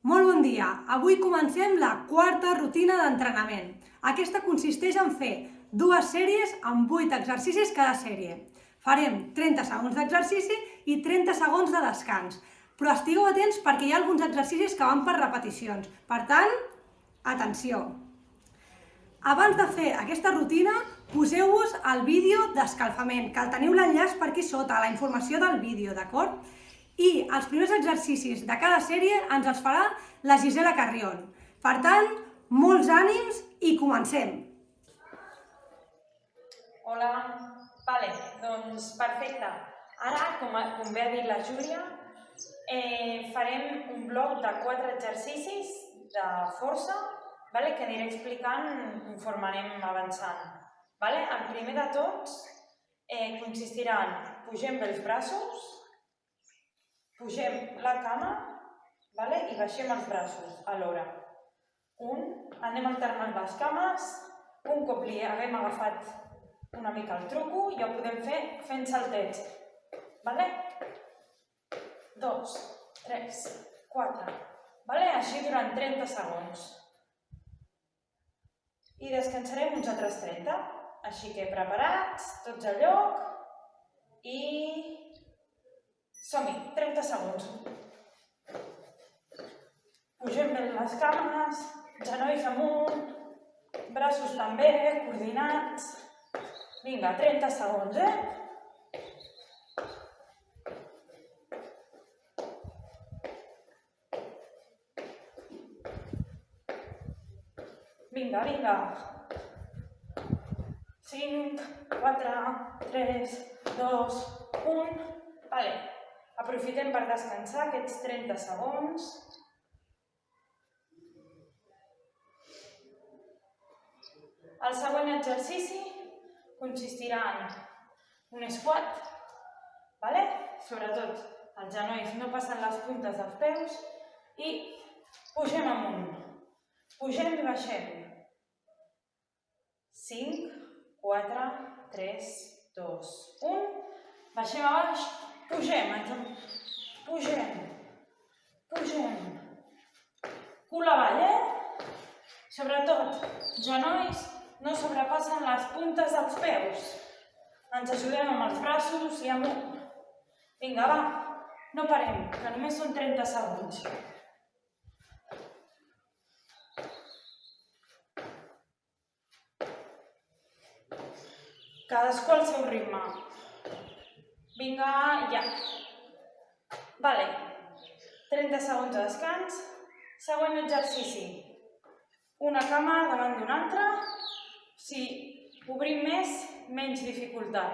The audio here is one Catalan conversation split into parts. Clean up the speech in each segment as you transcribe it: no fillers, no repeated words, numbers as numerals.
Molt bon dia! Avui comencem la quarta rutina d'entrenament. Aquesta consisteix en fer 2 sèries amb 8 exercicis cada sèrie. Farem 30 segons d'exercici i 30 segons de descans. Però estigueu atents perquè hi ha alguns exercicis que van per repeticions. Per tant, atenció! Abans de fer aquesta rutina, poseu-vos el vídeo d'escalfament, que el teniu l'enllaç per aquí sota, la informació del vídeo, d'acord? I els primers exercicis de cada sèrie ens els farà la Gisela Carrion. Per tant, molts ànims i comencem! Hola, doncs perfecte. Ara, com bé ha dit la Júlia, farem un bloc de 4 exercicis de força que aniré explicant conforme anem avançant. El primer de tots consistirà en pugem bé els braços, pugem la cama i baixem els braços alhora. Anem alternant les cames, un cop li haguem agafat una mica el truco, ja ho podem fer fent saltets. 2, 3, 4, així durant 30 segons. I descansarem uns altres 30. Així que preparats, tots a lloc i som-hi, 30 segons. Pugem bé les cames, genolls amunt, braços també, coordinats. Vinga, 30 segons, Vinga. 5, 4, 3, 2, 1. Aprofitem per descansar aquests 30 segons. El següent exercici consistirà en un squat, sobretot els genolls no passen les puntes dels peus i pugem amunt, pugem i baixem. 5, 4, 3, 2, 1. Baixem a baix, pugem. Cul avall, Sobretot, genolls no sobrepassen les puntes dels peus. Ens ajudem amb els braços i amunt. Vinga, va, no parem, que només són 30 segons. Cadascú al seu ritme. Vinga, ja. 30 segons de descans. Següent exercici. Una cama davant d'una altra. Si obrim més, menys dificultat.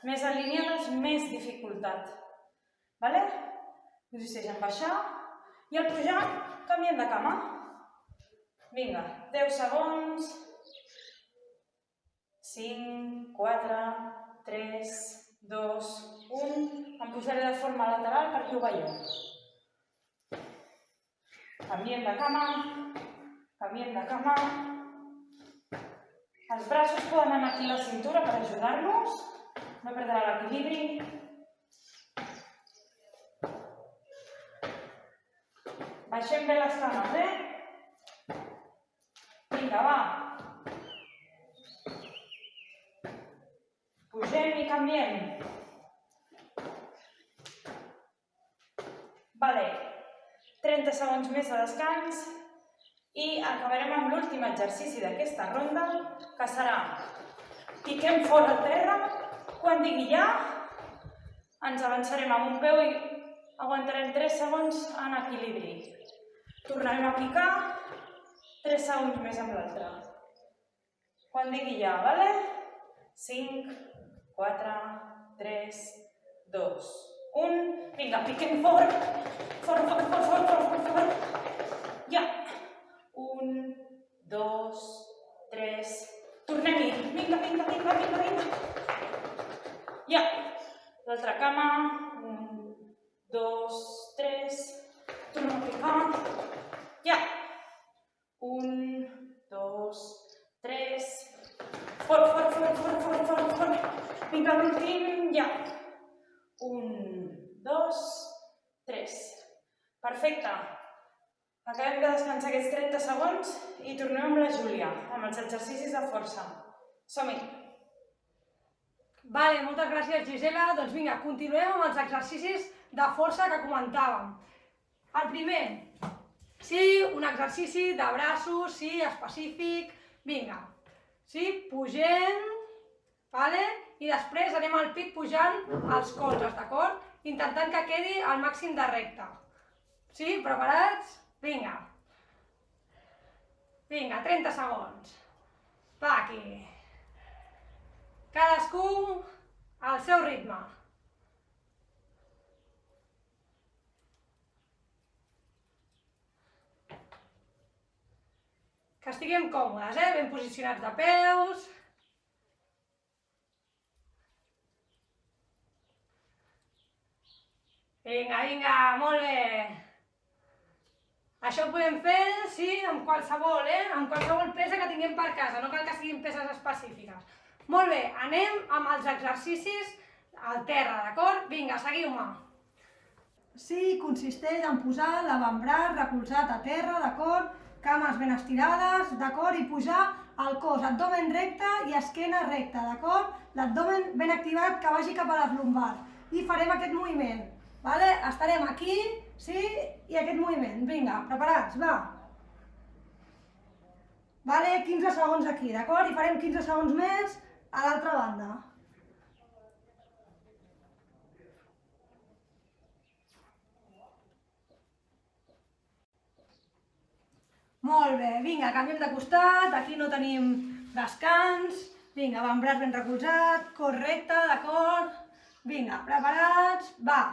Més alineades, més dificultat. Consisteix en baixar i al pujar canviem de cama. Vinga, 10 segons. 5, 4, 3, 2, 1. Em posaré de forma lateral perquè ho veieu. Canviem de cama. Els braços poden anar aquí a la cintura per ajudar-nos. No perdrà l'equilibri. Baixem bé les cames, Vinga, va. Pugem i canviem. 30 segons més de descans i acabarem amb l'últim exercici d'aquesta ronda, que serà piquem fora al terra, quan digui ja, ens avançarem amb un peu i aguantarem 3 segons en equilibri. Tornarem a picar, 3 segons més amb l'altre. Quan digui ja, 5, 4, 3, 2, 1. Vinga, piquem fort. Fort. Ja. 1, 2, 3. Tornem-hi. Vinga. Ja. L'altra cama. 1, 2, 3. Tornem a picar. Ja. 1, 2, 3. Fort. Vinga, l'últim. Ja. 1, 2, 3. Perfecte. Acabem de descansar aquests 30 segons i tornem amb la Júlia, amb els exercicis de força. Som-hi! Vale, moltes gràcies, Gisela. Doncs vinga, continuem amb els exercicis de força que comentàvem. El primer, sí, un exercici de braços, sí, específic. Vinga, sí, pugem, vale? I després anem al pit pujant els colzes, d'acord? Intentant que quedi al màxim de recte. Sí, preparats? Vinga. Vinga, 30 segons. Va aquí. Cadascú al seu ritme. Que estiguem còmodes, ben posicionats de peus. Vinga, vinga, molt bé. Això ho podem fer, sí, amb qualsevol, amb qualsevol pesa que tinguem per casa, no cal que siguin peses específiques. Molt bé, anem amb els exercicis al terra, d'acord? Vinga, seguiu-me. Sí, consisteix en posar l'avantbraç recolzat a terra, d'acord? Cames ben estirades, d'acord? I pujar el cos, abdomen recte i esquena recta, d'acord? L'abdomen ben activat que vagi cap a les lumbars. I farem aquest moviment. Vale? Estarem aquí, sí, i aquest moviment. Vinga, preparats, va. Vale, 15 segons aquí, d'acord? I farem 15 segons més a l'altra banda. Molt bé, vinga, canviem de costat, aquí no tenim descans. Vinga, avantbraç ben recolzat, cos recte, d'acord? Vinga, preparats, va.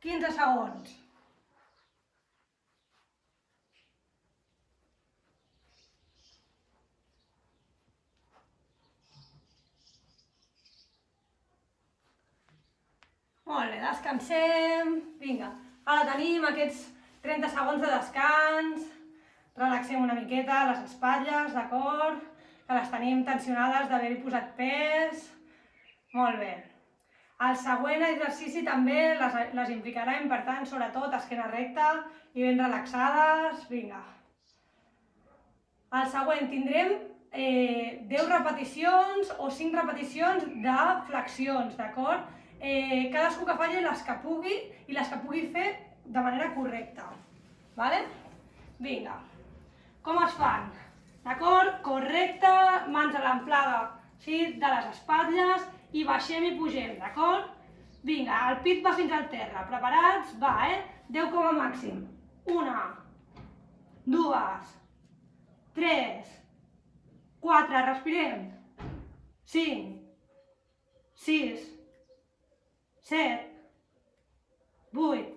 15 segons. Molt bé, descansem. Vinga, ara tenim aquests 30 segons de descans. Relaxem una miqueta les espatlles, d'acord? Que les tenim tensionades d'haver-hi posat pes. Molt bé. El següent exercici també les implicarem, per tant, sobretot esquena recta i ben relaxades. Vinga. El següent tindrem 10 repeticions o 5 repeticions de flexions, d'acord? Cadascú que faci les que pugui i les que pugui fer de manera correcta. Vale? Vinga. Com es fan? D'acord? Correcte, mans a l'amplada de les espatlles i baixem i pugem, d'acord? Vinga, el pit va fins al terra. Preparats? Va, 10 com a màxim. 1, 2, 3, 4, respirem. 5, 6, 7, 8,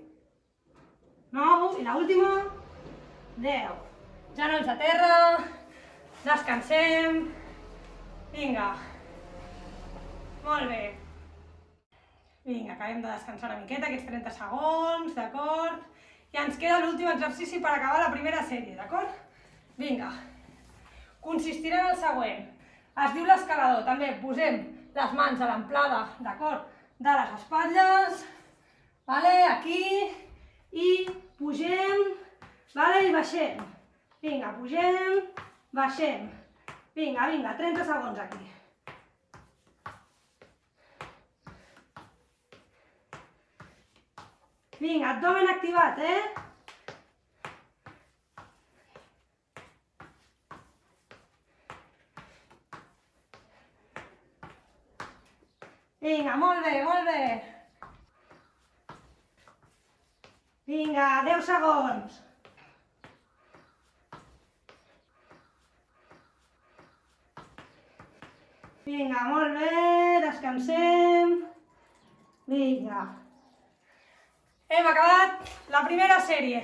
9, i l'última, 10. Genolls a terra, descansem. Vinga. Molt bé. Vinga, acabem de descansar una miqueta, aquests 30 segons, d'acord? I ens queda l'últim exercici per acabar la primera sèrie, d'acord? Vinga. Consistirà en el següent. Es diu l'escalador, també posem les mans a l'amplada, d'acord? De les espatlles, vale? Aquí, i pugem, vale? I baixem. Vinga, pugem, baixem. Vinga, 30 segons aquí. Vinga, abdomen activat, Vinga, molt bé, molt bé. Vinga, 10 segons. Vinga, molt bé, descansem. Vinga. Hem acabat la primera sèrie,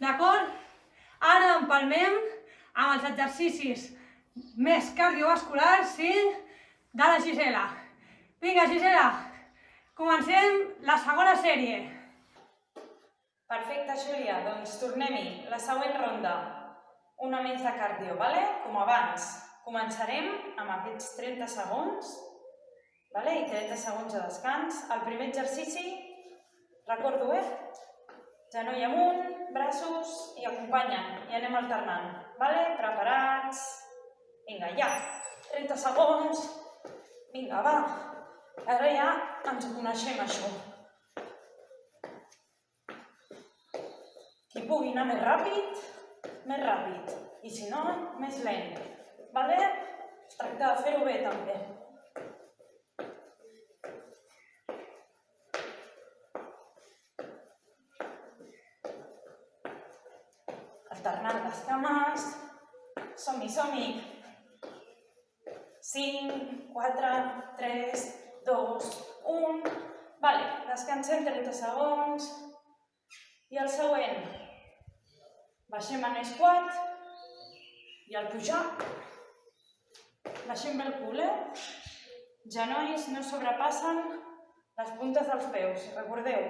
d'acord? Ara empalmem amb els exercicis més cardiovasculars, sí? De la Gisela. Vinga, Gisela, comencem la segona sèrie. Perfecte, Júlia, doncs tornem-hi. La següent ronda, una més de cardio, vale? Com abans. Començarem amb aquests 30 segons, vale? I 30 segons de descans. El primer exercici, recordo, Genoll amunt, braços i acompanyen. I anem alternant. Vale? Preparats? Vinga, ja. 30 segons. Vinga, va. Ara ja ens ho coneixem, això. Qui pugui anar més ràpid, més ràpid. I si no, més lent. Vale? Es tracta de fer-ho bé, també. Alternant les cames. Som-hi, som-hi. 5, 4, 3, 2, 1. Vale, descansem 30 segons. I el següent. Baixem en squat. I al pujar, baixem bé el cul, Genolls no sobrepassen les puntes dels peus, recordeu.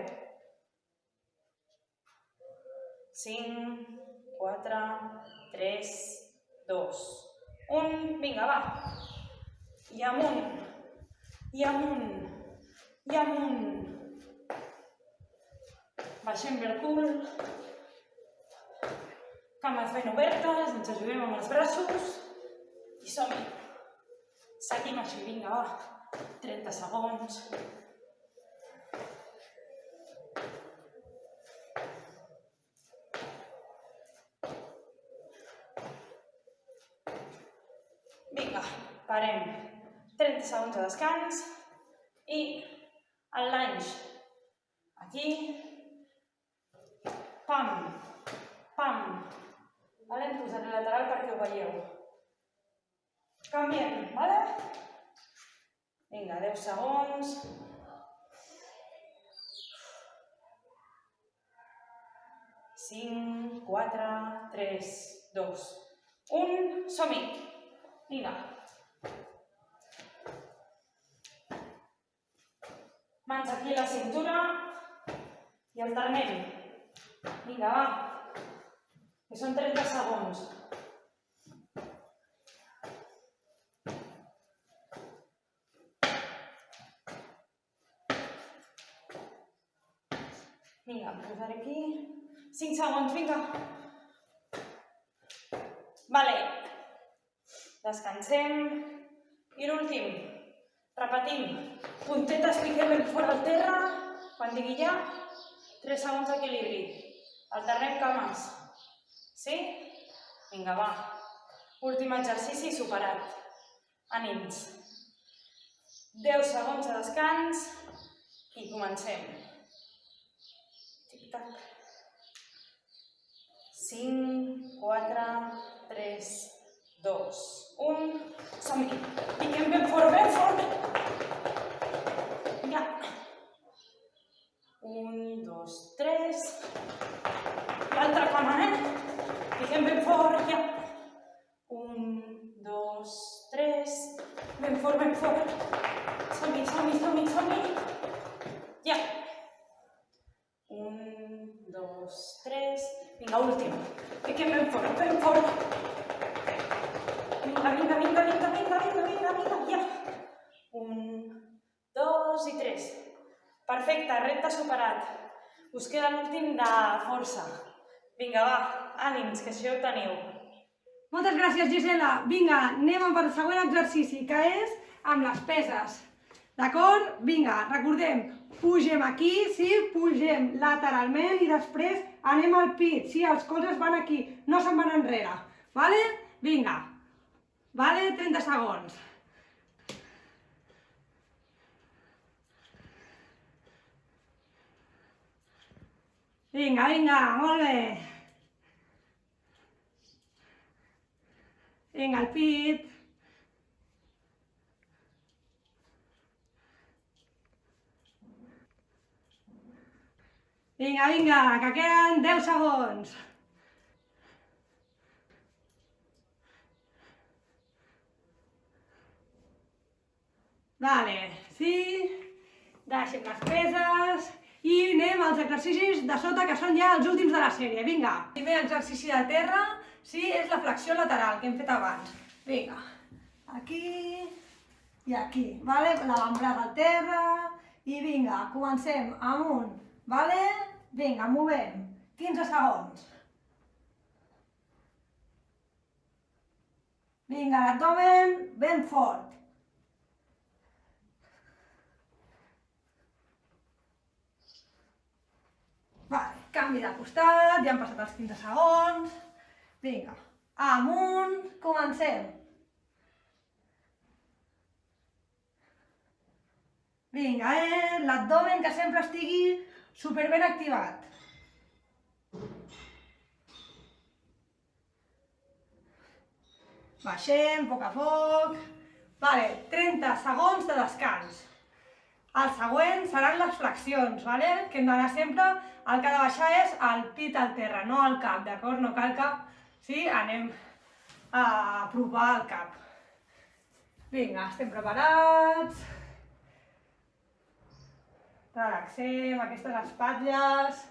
5, 4, 3, 2, 1. Vinga, va. I amunt, i amunt, i amunt. Baixem bé el cul. Cames ben obertes, ens ajudem amb els braços i som-hi. Seguim així, vinga, va. 30 segons. Vinga, parem. 30 segons de descans i el lunge. Aquí. Pam, pam. Vale? Em posaré lateral perquè ho veieu. Canviem, vale? Vinga, 10 segons. Cinc, 4, 3, 2, 1. Som-hi. Vinga. Mans aquí a la cintura i alternem. Vinga, va. Que són 30 segons. Vinga, em posaré aquí. 5 segons, vinga. Vale. Descansem. I l'últim. Repetim. Puntetes, piquem ben fora al terra. Quan digui ja, 3 segons d'equilibri. Alternem cames. Sí? Vinga, va. Últim exercici superat. Ànims. 10 segons de descans i comencem. Tic-tac. 5, 4, 3, 2, 1. Som-hi. Piquem ben fort, ben fort. Vinga. 1, 2, 3. L'altra cama, Piquem ben fort, ja. 1, 2, 3. Ben fort, ben fort. Som-hi, som-hi, som-hi, som-hi. Ja. 1, 2, 3. Vinga, últim. Piquem ben fort, ben fort. Vinga, vinga, vinga, vinga, vinga, vinga, vinga, vinga, ja. 1, 2 i 3. Perfecte, repte superat. Us queda l'últim de força. Vinga, va, ànims, que això ho teniu. Moltes gràcies, Gisela. Vinga, anem amb el següent exercici, que és amb les peses. D'acord? Vinga, recordem, pugem aquí, sí, pugem lateralment i després anem al pit, sí, els colzes van aquí, no se'n van enrere. Vale? Vinga. Vale? 30 segons. Vinga, vinga, molt bé. Vinga, el pit. Vinga, vinga, que queden 10 segons. Vale, sí. Deixem les peses. I anem als exercicis de sota, que són ja els últims de la sèrie. Vinga. El primer exercici de terra, sí, és la flexió lateral, que hem fet abans. Vinga. Aquí i aquí, vale? L'avantbraç al terra. I vinga, comencem amunt, vale? Vinga, movem. 15 segons. Vinga, l'abdomen ben fort. Vale, canvi de costat, ja han passat els 15 segons. Vinga, amunt, comencem. Vinga, l'abdomen que sempre estigui superben activat. Baixem, a poc. Vale, 30 segons de descans. El següent seran les flexions, vale? Que hem d'anar sempre, el que ha de baixar és el pit al terra, no el cap, d'acord? No cal que anem a apropar el cap. Vinga, estem preparats. Relaxem aquestes espatlles,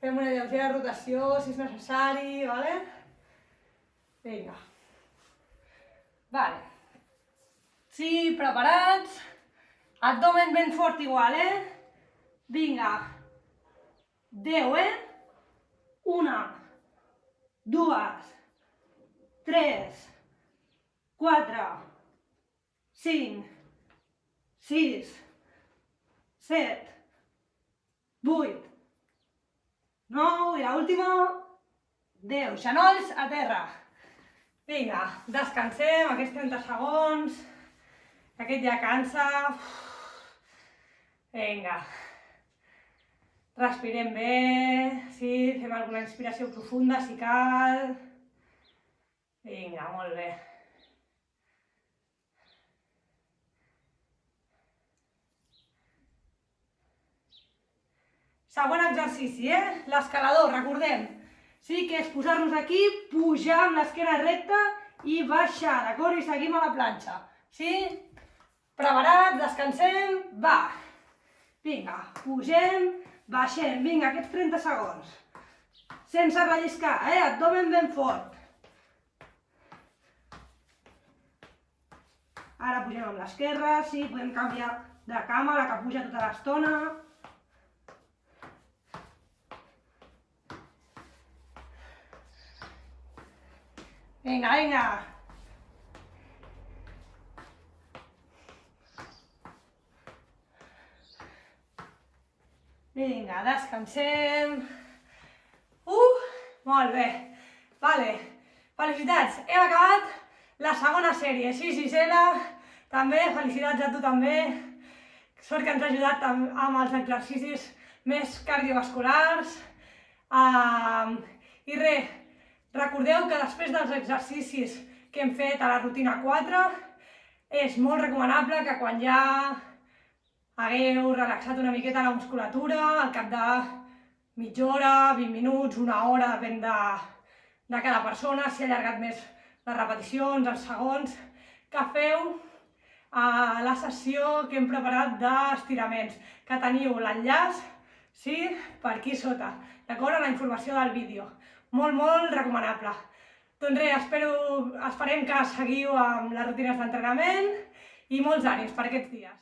fem una lleugera rotació si és necessari, vale? Vinga. Vale. Sí, preparats. Abdomen ben fort igual, Vinga. 10, 1, 2, 3, 4, 5, 6, 7, 8, 9 i l'última, 10. Genolls a terra. Vinga, descansem aquests 30 segons. Aquest ja cansa. Vinga. Respirem bé. Sí, fem alguna inspiració profunda si cal. Vinga, molt bé. Següent exercici, l'escalador, recordem. Sí que és posar-nos aquí, pujar amb l'esquena recta i baixar, d'acord? I seguim a la planxa. Sí? Preparats, descansem, va. Vinga, pugem, baixem, vinga, aquests 30 segons. Sense relliscar, abdomen ben fort. Ara pugem amb l'esquerra, sí, podem canviar de cama, la que puja tota l'estona. Vinga, vinga. Vinga, descansem. Molt bé. Vale, felicitats. Hem acabat la segona sèrie. Sí, sisena. També, felicitats a tu també. Sort que ens ha ajudat amb els exercicis més cardiovasculars. I res, recordeu que després dels exercicis que hem fet a la rutina 4 és molt recomanable que quan ja hagueu relaxat una miqueta la musculatura, al cap de mitja hora, 20 minuts, una hora, depèn de cada persona, si ha allargat més les repeticions, els segons, que feu la sessió que hem preparat d'estiraments, que teniu l'enllaç per aquí sota, d'acord? A la informació del vídeo. Molt, molt recomanable. Doncs res, esperem que seguiu amb les rutines d'entrenament i molts ànims per aquests dies.